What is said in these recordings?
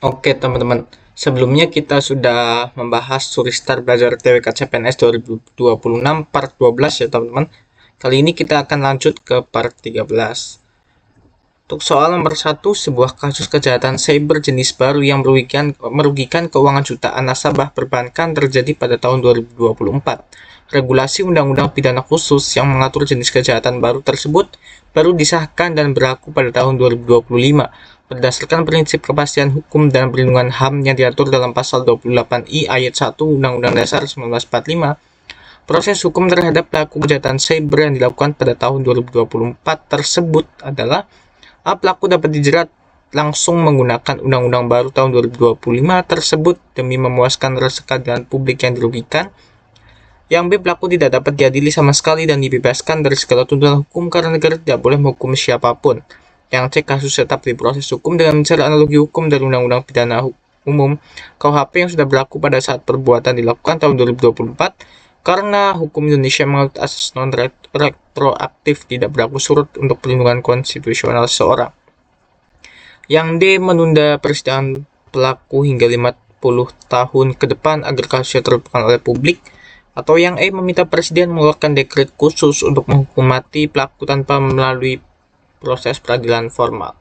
Oke teman-teman, sebelumnya kita sudah membahas Suristar Belajar TWK CPNS 2026 part 12 ya teman-teman. Kali ini kita akan lanjut ke part 13. Untuk soal nomor 1, sebuah kasus kejahatan cyber jenis baru yang merugikan keuangan jutaan nasabah perbankan terjadi pada tahun 2024. Regulasi Undang-Undang Pidana Khusus yang mengatur jenis kejahatan baru tersebut baru disahkan dan berlaku pada tahun 2025 berdasarkan prinsip kepastian hukum dan perlindungan HAM yang diatur dalam pasal 28I ayat 1 Undang-Undang Dasar 1945. Proses hukum terhadap pelaku kejahatan cyber yang dilakukan pada tahun 2024 tersebut adalah A. Pelaku dapat dijerat langsung menggunakan Undang-Undang Baru tahun 2025 tersebut demi memuaskan rasa keadilan publik yang dirugikan. Yang B. Pelaku tidak dapat diadili sama sekali dan dibebaskan dari segala tuntutan hukum karena negara tidak boleh menghukum siapapun. Yang C. Kasus tetap diproses hukum dengan mencari analogi hukum dari Undang-Undang Pidana Umum (KUHP) yang sudah berlaku pada saat perbuatan dilakukan tahun 2024 karena hukum Indonesia menganut asas non-retroaktif tidak berlaku surut untuk perlindungan konstitusional seseorang. Yang D. Menunda persidangan pelaku hingga 50 tahun ke depan agar kasusnya terlupakan oleh publik. Atau yang E. Meminta Presiden mengeluarkan dekret khusus untuk menghukum mati pelaku tanpa melalui proses peradilan formal.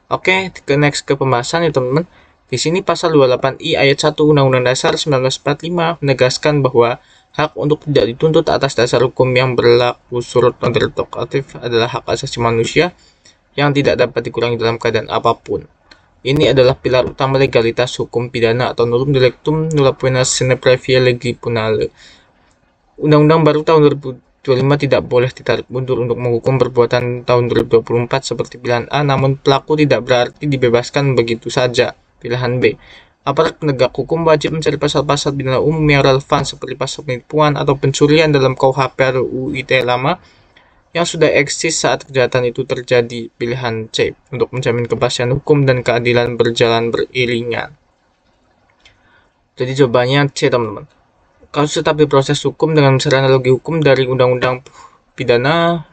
Oke, next ke pembahasan ya teman-teman. Di sini pasal 28I ayat 1 Undang-Undang Dasar 1945 menegaskan bahwa hak untuk tidak dituntut atas dasar hukum yang berlaku surut non-retroaktif adalah hak asasi manusia yang tidak dapat dikurangi dalam keadaan apapun. Ini adalah pilar utama legalitas hukum pidana atau nullum dilectum nulla pena sine previa legi punale. Undang-undang baru tahun 2025 tidak boleh ditarik mundur untuk menghukum perbuatan tahun 2024 seperti pilihan A, namun pelaku tidak berarti dibebaskan begitu saja. Pilihan B. Aparat penegak hukum wajib mencari pasal-pasal pidana umum yang relevan seperti pasal penipuan atau pencurian dalam KUHP atau UU ITE lama yang sudah eksis saat kejahatan itu terjadi. Pilihan C. Untuk menjamin kepastian hukum dan keadilan berjalan beriringan. Jadi jawabannya C teman-teman. Kasus tetap diproses hukum dengan mencari analogi hukum dari Undang-Undang Pidana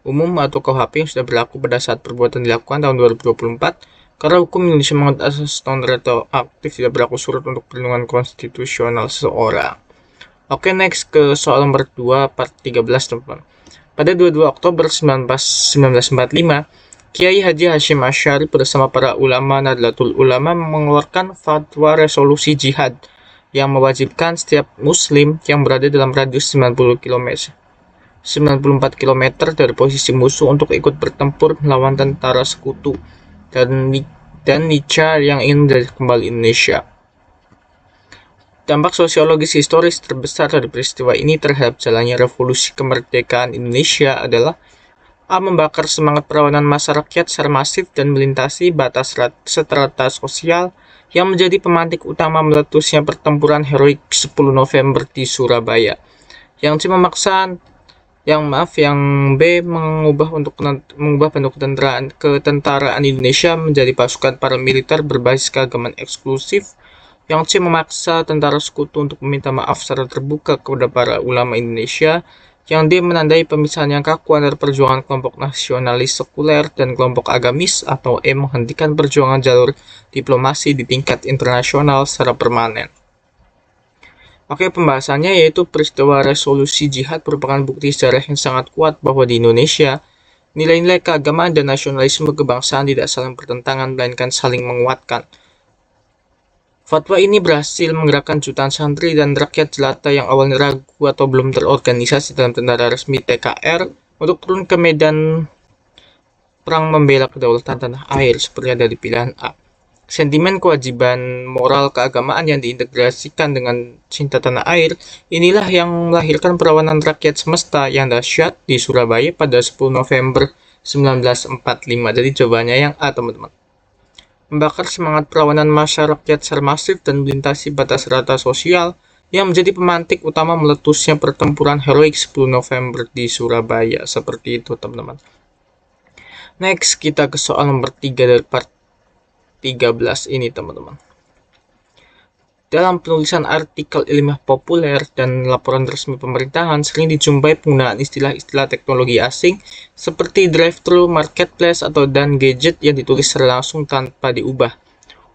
Umum atau KUHP yang sudah berlaku pada saat perbuatan dilakukan tahun 2024 karena hukum Indonesia menganut asas non-retroaktif tidak berlaku surut untuk perlindungan konstitusional seseorang. Oke, next ke soal nomor 2 part 13 teman-teman. Pada 22 Oktober 1945, Kiai Haji Hashim Asy'ari bersama para ulama Nahdlatul Ulama mengeluarkan fatwa resolusi jihad yang mewajibkan setiap muslim yang berada dalam radius 94 km dari posisi musuh untuk ikut bertempur melawan tentara sekutu dan Nica yang ingin menjajah kembali Indonesia. Dampak sosiologis historis terbesar dari peristiwa ini terhadap jalannya revolusi kemerdekaan Indonesia adalah A. Membakar semangat perlawanan massa rakyat secara masif dan melintasi batas strata sosial yang menjadi pemantik utama meletusnya pertempuran heroik 10 November di Surabaya. Yang C. Yang B. mengubah bentuk ketentaraan Indonesia menjadi pasukan paramiliter berbasis keagamaan eksklusif. Yang C. Memaksa tentara sekutu untuk meminta maaf secara terbuka kepada para ulama Indonesia. Yang D. Menandai pemisahan yang kaku antara perjuangan kelompok nasionalis sekuler dan kelompok agamis. Atau E. Menghentikan perjuangan jalur diplomasi di tingkat internasional secara permanen. Oke, pembahasannya yaitu peristiwa resolusi jihad merupakan bukti sejarah yang sangat kuat bahwa di Indonesia nilai-nilai keagamaan dan nasionalisme kebangsaan tidak saling bertentangan melainkan saling menguatkan. Fatwa ini berhasil menggerakkan jutaan santri dan rakyat jelata yang awalnya ragu atau belum terorganisasi dalam tentara resmi TKR untuk turun ke medan perang membela kedaulatan tanah air seperti ada di pilihan A. Sentimen kewajiban moral keagamaan yang diintegrasikan dengan cinta tanah air inilah yang melahirkan perlawanan rakyat semesta yang dahsyat di Surabaya pada 10 November 1945. Jadi jawabannya yang A teman-teman. Membakar semangat perlawanan masyarakat secara masif dan melintasi batas rata sosial yang menjadi pemantik utama meletusnya pertempuran heroik 10 November di Surabaya. Seperti itu teman-teman. Next kita ke soal nomor 3 dari part 13 ini teman-teman. Dalam penulisan artikel ilmiah populer dan laporan resmi pemerintahan sering dijumpai penggunaan istilah-istilah teknologi asing seperti drive-thru, marketplace, atau dan gadget yang ditulis secara langsung tanpa diubah.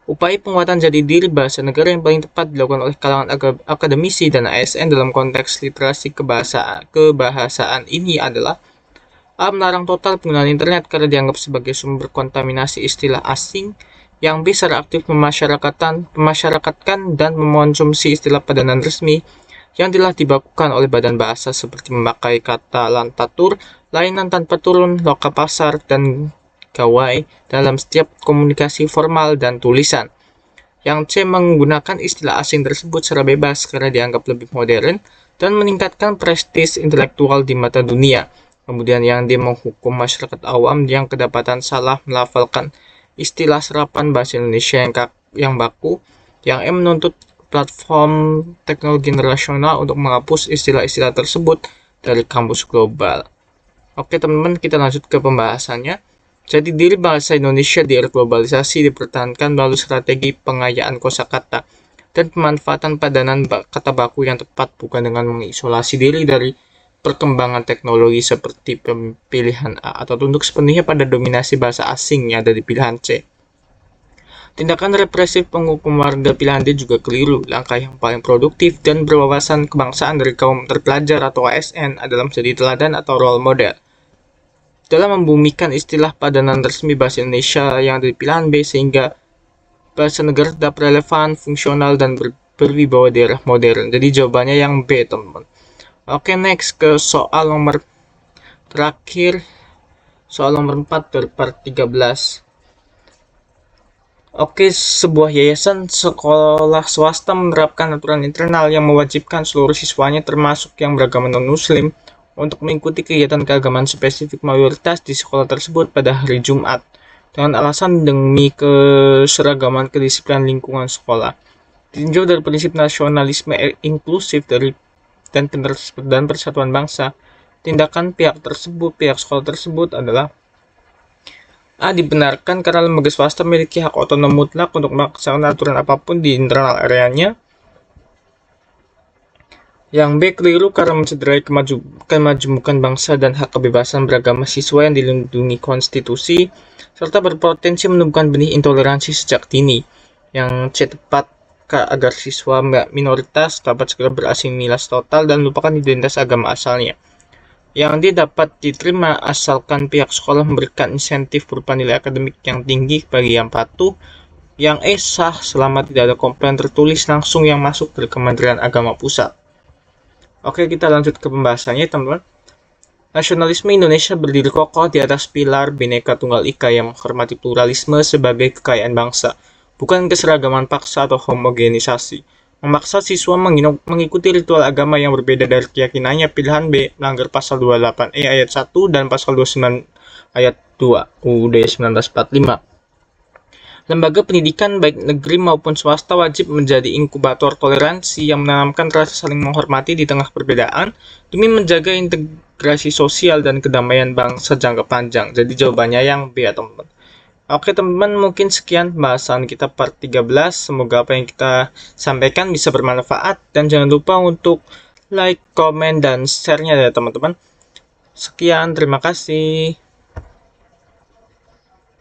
Upaya penguatan jati diri bahasa negara yang paling tepat dilakukan oleh kalangan akademisi dan ASN dalam konteks literasi kebahasaan ini adalah melarang total penggunaan internet karena dianggap sebagai sumber kontaminasi istilah asing, yang B secara aktif memasyarakatkan dan mengonsumsi istilah padanan resmi yang telah dibakukan oleh badan bahasa seperti memakai kata lantatur, lainan tanpa turun, loka pasar, dan gawai dalam setiap komunikasi formal dan tulisan. Yang C menggunakan istilah asing tersebut secara bebas karena dianggap lebih modern dan meningkatkan prestis intelektual di mata dunia. Kemudian yang D menghukum masyarakat awam yang kedapatan salah melafalkan istilah serapan bahasa Indonesia yang baku. Yang E menuntut platform teknologi internasional untuk menghapus istilah-istilah tersebut dari kampus global. Oke teman-teman, kita lanjut ke pembahasannya. Jati diri bahasa Indonesia di era globalisasi dipertahankan melalui strategi pengayaan kosakata dan pemanfaatan padanan kata baku yang tepat, bukan dengan mengisolasi diri dari perkembangan teknologi seperti pilihan A atau tunduk sepenuhnya pada dominasi bahasa asing yang ada di pilihan C. Tindakan represif penghukum warga pilihan D juga keliru. Langkah yang paling produktif dan berwawasan kebangsaan dari kaum terpelajar atau ASN adalah menjadi teladan atau role model dalam membumikan istilah padanan resmi bahasa Indonesia yang ada di pilihan B, sehingga bahasa negara tetap relevan, fungsional, dan berwibawa di era modern. Jadi jawabannya yang B, teman-teman. Oke, next ke soal nomor terakhir, soal nomor 4 dari part 13. Oke, sebuah yayasan sekolah swasta menerapkan aturan internal yang mewajibkan seluruh siswanya termasuk yang beragama non-muslim untuk mengikuti kegiatan keagamaan spesifik mayoritas di sekolah tersebut pada hari Jumat dengan alasan demi keseragaman kedisiplinan lingkungan sekolah. Tinjau dari prinsip nasionalisme inklusif dan persatuan bangsa, tindakan pihak sekolah tersebut adalah A. Dibenarkan karena lembaga swasta memiliki hak otonom mutlak untuk melaksanakan aturan apapun di internal areanya. Yang B. Keliru karena mencederai kemajemukan bangsa dan hak kebebasan beragama siswa yang dilindungi konstitusi, serta berpotensi menumbuhkan benih intoleransi sejak dini. Yang C. Tepat agar siswa minoritas dapat segera berasimilasi total dan melupakan identitas agama asalnya. Yang D. Dapat diterima asalkan pihak sekolah memberikan insentif berupa nilai akademik yang tinggi bagi yang patuh. Yang E. Sah selama tidak ada komplain tertulis langsung yang masuk dari Kementerian Agama Pusat. Oke, kita lanjut ke pembahasannya, teman-teman. Nasionalisme Indonesia berdiri kokoh di atas pilar Bhinneka Tunggal Ika yang menghormati pluralisme sebagai kekayaan bangsa, bukan keseragaman paksa atau homogenisasi. Memaksa siswa mengikuti ritual agama yang berbeda dari keyakinannya, pilihan B, melanggar pasal 28E ayat 1 dan pasal 29 ayat 2 UUD 1945. Lembaga pendidikan baik negeri maupun swasta wajib menjadi inkubator toleransi yang menanamkan rasa saling menghormati di tengah perbedaan demi menjaga integrasi sosial dan kedamaian bangsa jangka panjang. Jadi jawabannya yang B ya teman-teman. Oke teman-teman, mungkin sekian pembahasan kita part 13. Semoga apa yang kita sampaikan bisa bermanfaat dan jangan lupa untuk like, komen, dan share-nya ya teman-teman. Sekian, terima kasih.